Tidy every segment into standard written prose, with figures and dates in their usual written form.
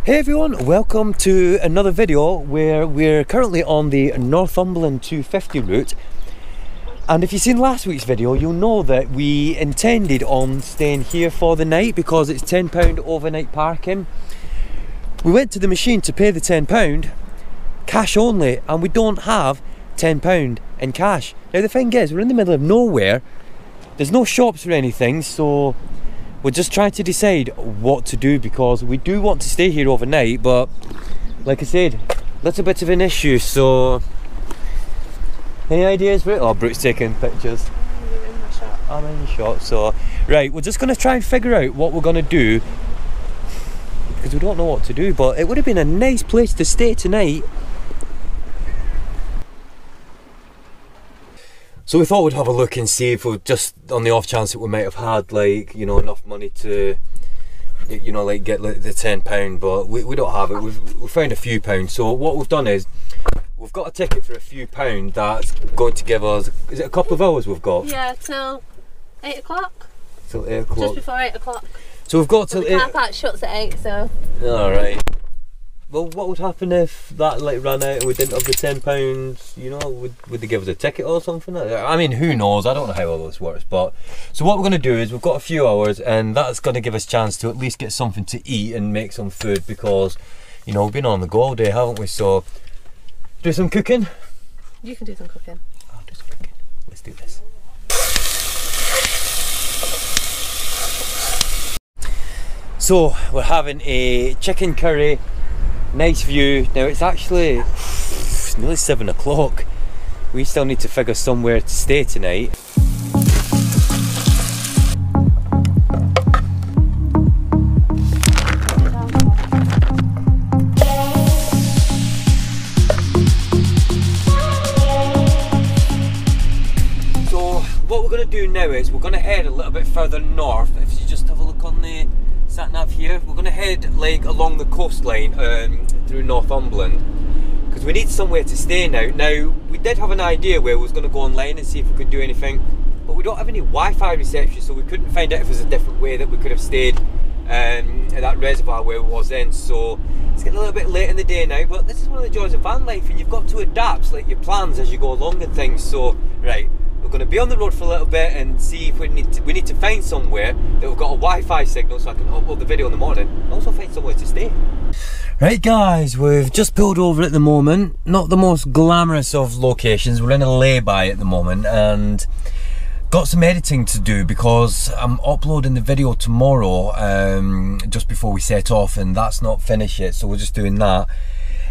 Hey everyone, welcome to another video where we're currently on the Northumberland 250 route. And if you've seen last week's video, you'll know that we intended on staying here for the night because it's £10 overnight parking. We went to the machine to pay the £10, cash only, and we don't have £10 in cash. Now the thing is, we're in the middle of nowhere, there's no shops or anything, so we're just trying to decide what to do because we do want to stay here overnight, but like I said, that's a bit of an issue. So any ideas, Brooke? Oh, Brooke's taking pictures. You're in my shot. I'm in the shot. So right, we're just going to try and figure out what we're going to do because we don't know what to do, but it would have been a nice place to stay tonight. So we thought we'd have a look and see if we just, on the off chance that we might have had, like, you know, enough money to, you know, like get like the £10, but we don't have it. We've found a few pounds. So what we've done is we've got a ticket for a few pounds that's going to give us, is it a couple of hours we've got? Yeah, till 8 o'clock. Till 8 o'clock. Just before 8 o'clock. So we've got till the car park shuts at 8, so. Alright. Well, what would happen if that like ran out and we didn't have the £10? You know, would they give us a ticket or something? I mean, who knows? I don't know how all this works. But so what we're going to do is we've got a few hours, and that's going to give us a chance to at least get something to eat and make some food because, you know, we've been on the go all day, haven't we? So do some cooking. You can do some cooking. I'll do some cooking. Let's do this. So we're having a chicken curry. Nice view. Now it's actually nearly 7 o'clock. We still need to figure somewhere to stay tonight. So what we're going to do now is we're going to head a little bit further north. If you just have a look on the sat nav here, we're going to head like along the coastline through Northumberland because we need somewhere to stay now. Now we did have an idea where we was going to go online and see if we could do anything, but we don't have any Wi-Fi reception, so we couldn't find out if there's a different way that we could have stayed at that reservoir where we was in. So it's getting a little bit late in the day now, but this is one of the joys of van life, and you've got to adapt like your plans as you go along and things. So right, we're going to be on the road for a little bit and see if we need to find somewhere that we've got a Wi-Fi signal so I can upload the video in the morning, and also find somewhere to stay. Right guys, we've just pulled over at the moment. Not the most glamorous of locations. We're in a lay-by at the moment and got some editing to do because I'm uploading the video tomorrow just before we set off, and that's not finished yet, so we're just doing that.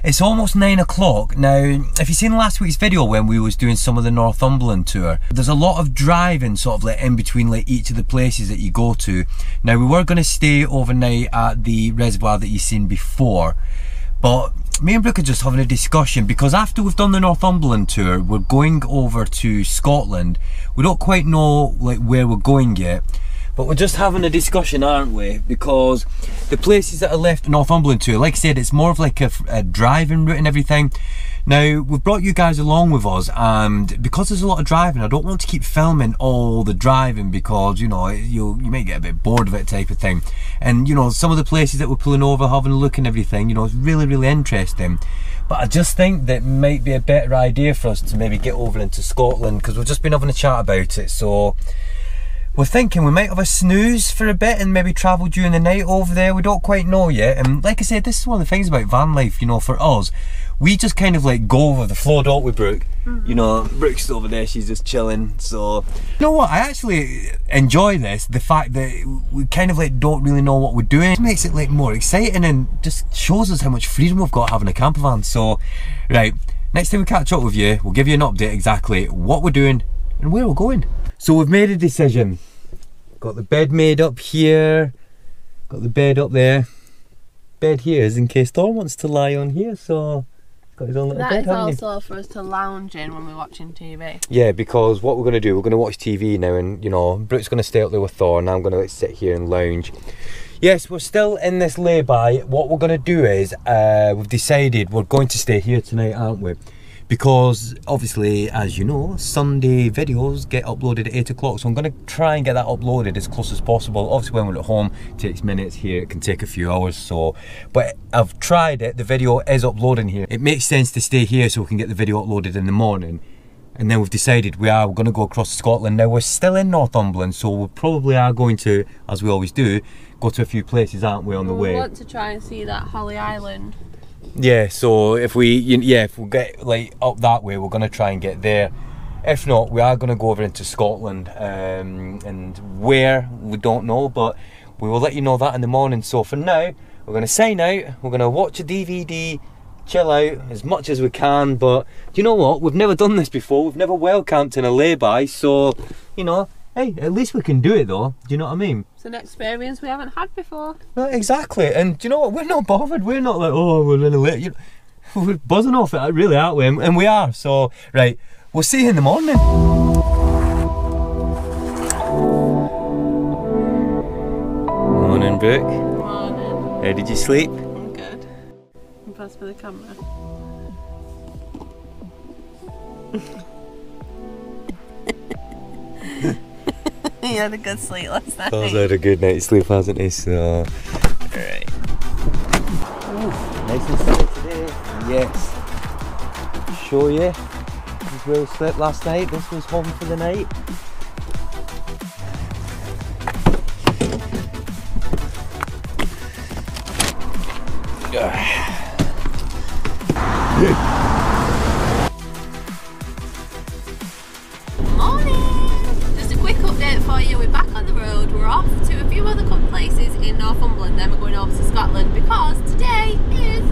It's almost 9 o'clock. Now, if you've seen last week's video when we was doing some of the Northumberland tour, there's a lot of driving sort of like in between like each of the places that you go to. Now, we were going to stay overnight at the reservoir that you've seen before, but me and Brooke are just having a discussion because after we've done the Northumberland tour, we're going over to Scotland. We don't quite know like where we're going yet, but we're just having a discussion, aren't we? Because the places that are left in Northumberland tour, like I said, it's more of like a driving route and everything. Now, we've brought you guys along with us, and because there's a lot of driving, I don't want to keep filming all the driving because, you know, you might get a bit bored of it type of thing. And, you know, some of the places that we're pulling over, having a look and everything, you know, it's really, really interesting. But I just think that might be a better idea for us to maybe get over into Scotland because we've just been having a chat about it. So we're thinking we might have a snooze for a bit and maybe travel during the night over there. We don't quite know yet. And like I said, this is one of the things about van life, you know, for us. We just kind of like go over the flow, don't we, Brooke? Mm-hmm. You know, Brooke's over there, she's just chilling. So, you know what? I actually enjoy this. The fact that we kind of like don't really know what we're doing. It makes it like more exciting and just shows us how much freedom we've got having a camper van. So, right, next time we catch up with you, we'll give you an update exactly what we're doing and where we're going. So we've made a decision. Got the bed made up here. Got the bed up there. Bed here is in case Thor wants to lie on here, so got his own little bed, that is also for us to lounge in when we're watching TV. Yeah, because what we're going to do, we're going to watch TV now, and you know, Brooke's going to stay up there with Thor and I'm going to like, sit here and lounge. Yes, we're still in this lay-by. What we're going to do is, we've decided we're going to stay here tonight, aren't we? because obviously, as you know, Sunday videos get uploaded at 8 o'clock, so I'm going to try and get that uploaded as close as possible. Obviously when we're at home it takes minutes, here it can take a few hours, so but I've tried it, the video is uploading here. It makes sense to stay here so we can get the video uploaded in the morning. And then we've decided we're going to go across to Scotland. Now we're still in Northumberland, so we probably are going to, as we always do, go to a few places, aren't we, on the way? We want to try and see that Holly Island. Yeah, so if we get like up that way, we're going to try and get there. If not, we are going to go over into Scotland, and where, we don't know, but we will let you know that in the morning. So for now, we're going to sign out, we're going to watch a DVD, chill out as much as we can, but do you know what, we've never done this before, we've never well camped in a lay-by, so you know, hey, at least we can do it though, do you know what I mean? It's an experience we haven't had before. No, exactly, and do you know what, we're not bothered, we're not like, oh, we're in a lay, you know, we're buzzing off it really, aren't we? And we are, so right, we'll see you in the morning. Morning, Brooke. Morning. How did you sleep? Pass for the camera. He had a good sleep last night. Paul's had a good night's sleep, hasn't he? So, alright. Nice and sunny today. Yes. Show you. This is where we slept last night. This was home for the night. Morning! Just a quick update for you. We're back on the road. We're off to a few other places in Northumberland, then we're going over to Scotland because today is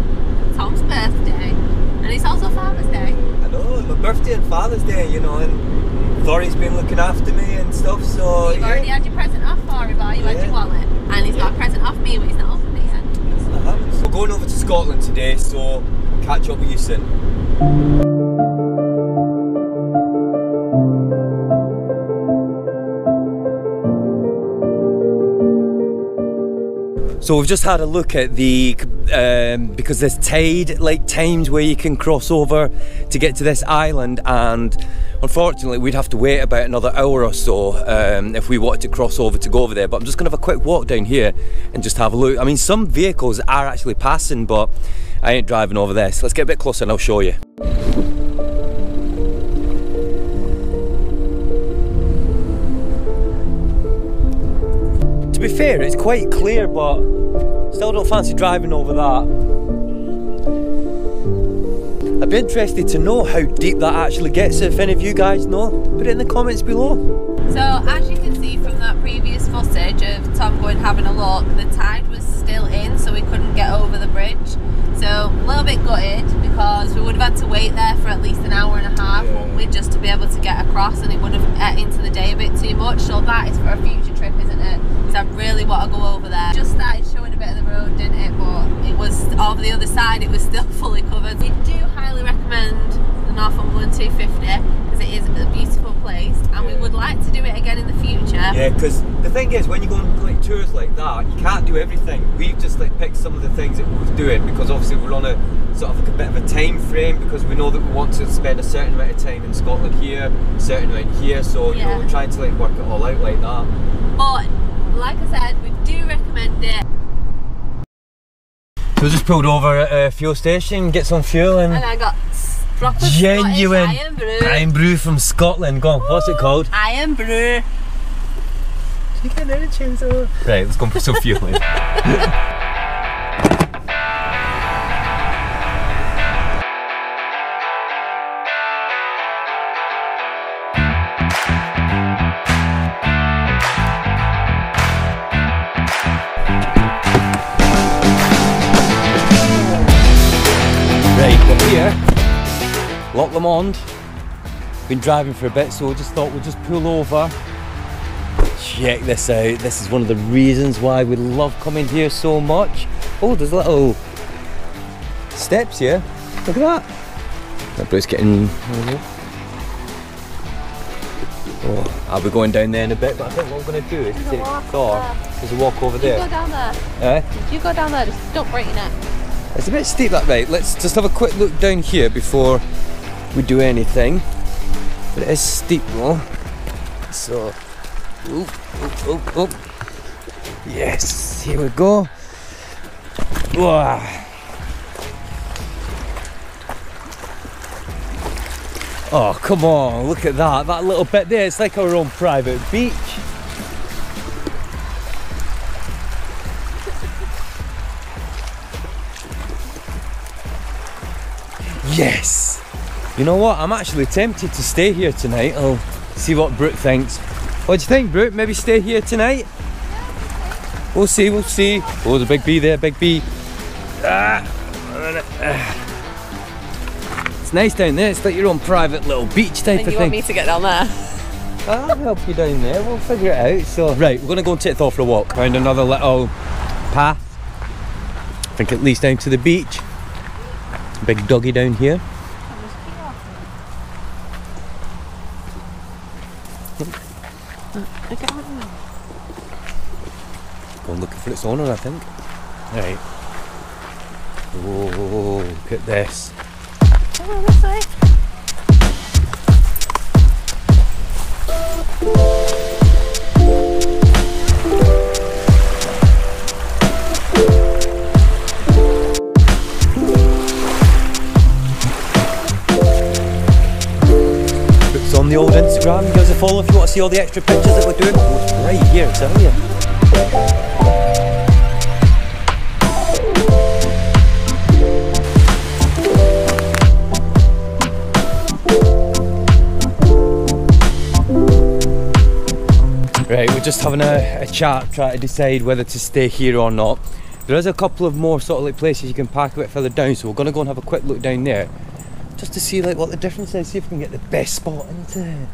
Tom's birthday and it's also Father's Day. I know, my birthday and Father's Day, you know, and Thorry's been looking after me and stuff, so You've already had your present off for him, you had your wallet, and he's got a present off me, but he's not opened it yet. We're going over to Scotland today, so catch up with you soon. So we've just had a look at the, because there's tide like times where you can cross over to get to this island, and unfortunately we'd have to wait about another hour or so if we wanted to cross over to go over there. But I'm just going to have a quick walk down here and just have a look. I mean, some vehicles are actually passing, but I ain't driving over there. So let's get a bit closer and I'll show you. To be fair, it's quite clear, but still don't fancy driving over that. I'd be interested to know how deep that actually gets, if any of you guys know. Put it in the comments below. So as you can see from that previous footage of Tom going having a look, the tide was still in, so we couldn't get over the bridge. So a little bit gutted because we would have had to wait there for at least an hour and a half, wouldn't we, just to be able to get across, and it would have ate into the day a bit too much. So that is for a future trip, isn't it? Because I really want to go over there. Just started showing a bit of the road, didn't it? But it was over the other side, it was still fully covered. We do highly recommend the Northumberland 250 because it is a beautiful place, and we would like to do it again in the future. Yeah, because the thing is, when you go on like tours like that, you can't do everything. We've just like picked some of the things that we're doing because obviously we're on a sort of like a bit of a time frame, because we know that we want to spend a certain amount of time in Scotland here, a certain amount here, so you know, we're trying to like work it all out like that. But like I said, we do recommend it. So we just pulled over at a fuel station, get some fuel, and I got proper genuine Iron brew from Scotland. Go on, what's it called? Iron brew. Right, let's go and put some fuel in. Right, we're here, Loch Lomond. Been driving for a bit, so we just thought we'd just pull over. Check this out. This is one of the reasons why we love coming here so much. Oh, there's little steps here. Look at that. That boat's getting. Oh, I'll be going down there in a bit, but I think what I'm going to do is take the car. There's a walk over there. You go down there. You go down there, just don't break your neck. It's a bit steep that way. Let's just have a quick look down here before we do anything. But it is steep though. So, oop. Yes, here we go. Whoa. Oh, come on, look at that. That little bit there, it's like our own private beach. Yes! You know what, I'm actually tempted to stay here tonight. I'll see what Brooke thinks. What do you think, Brooke? Maybe stay here tonight? We'll see. Oh, the big bee there, big bee. It's nice down there, it's like your own private little beach type of thing. And you want me to get down there? I'll help you down there, we'll figure it out. So, right, we're going to go and take Thor for a walk around another little path. I think at least down to the beach. Big doggy down here. Go looking for its owner, I think. Right. Whoa, look at this. Come on this way. It's on the old Instagram. Give us a follow if you want to see all the extra pictures that we're doing. Oh, it's right here, I tell you. Right, we're just having a chat, trying to decide whether to stay here or not. There is a couple of more sort of like places you can park a bit further down, so we're going to go and have a quick look down there, just to see like what the difference is, see if we can get the best spot into it.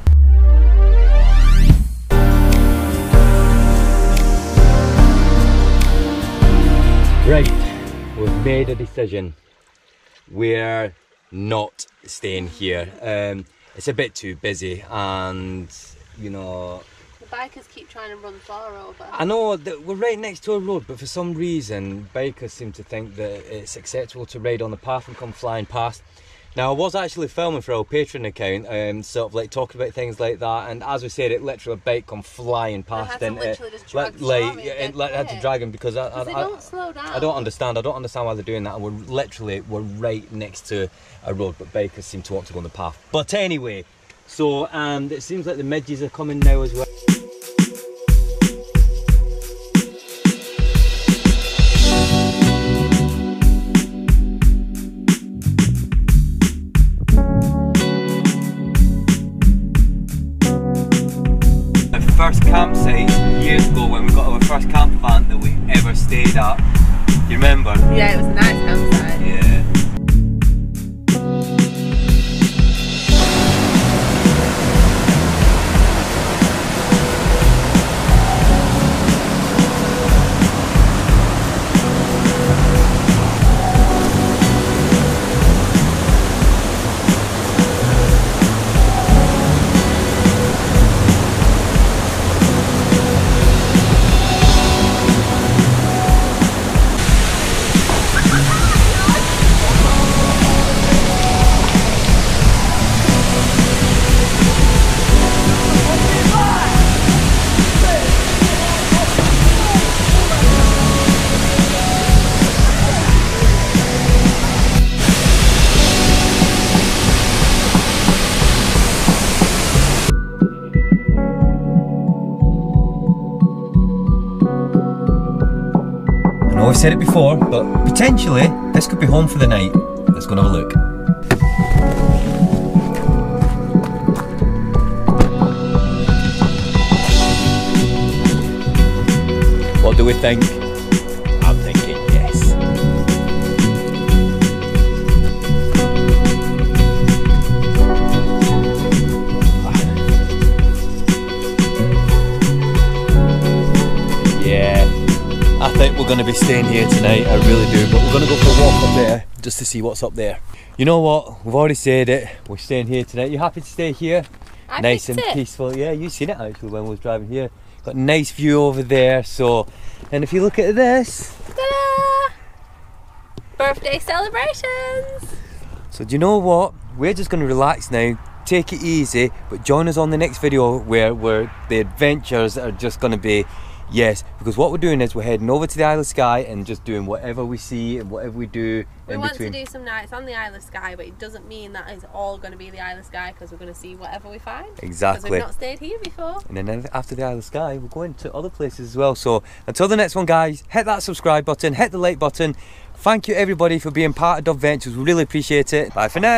Right, we've made a decision. We're not staying here. It's a bit too busy, and you know, Bikers keep trying to run Thor over. I know that we're right next to a road, but for some reason bikers seem to think that it's acceptable to ride on the path and come flying past. Now I was actually filming for our Patreon account, sort of like talking about things like that, and as we said, it literally a bike come flying past, I had to literally just drag I had to drag him because they don't slow down. I don't understand why they're doing that, and we're right next to a road, but bikers seem to want to go on the path. But anyway, so it seems like the midges are coming now as well. First campsite years ago when we got our first camper van that we ever stayed at. You remember? Yeah, it was a nice campsite. Yeah. I know I've said it before, but potentially this could be home for the night. Let's go and have a look. What do we think? I'm thinking yes. Yeah. I think we're going to be staying here tonight, I really do, but we're going to go for a walk up there just to see what's up there. You know what, we've already said it, we're staying here tonight. You happy to stay here? Nice and peaceful. Yeah, you've seen it actually when we was driving here. Got a nice view over there, so, and if you look at this, ta-da! Birthday celebrations! So do you know what, we're just going to relax now, take it easy, but join us on the next video where the adventures are just going to be, yes, because what we're doing is we're heading over to the Isle of Skye and just doing whatever we see and whatever we do we in want between. to do some nights on the Isle of Skye, but it doesn't mean that it's all going to be the Isle of Skye, because we're going to see whatever we find. Exactly. Because we've not stayed here before. And then after the Isle of Skye, we're going to other places as well. So until the next one, guys, hit that subscribe button, hit the like button. Thank you everybody for being part of Dubventures. We really appreciate it. Bye for now.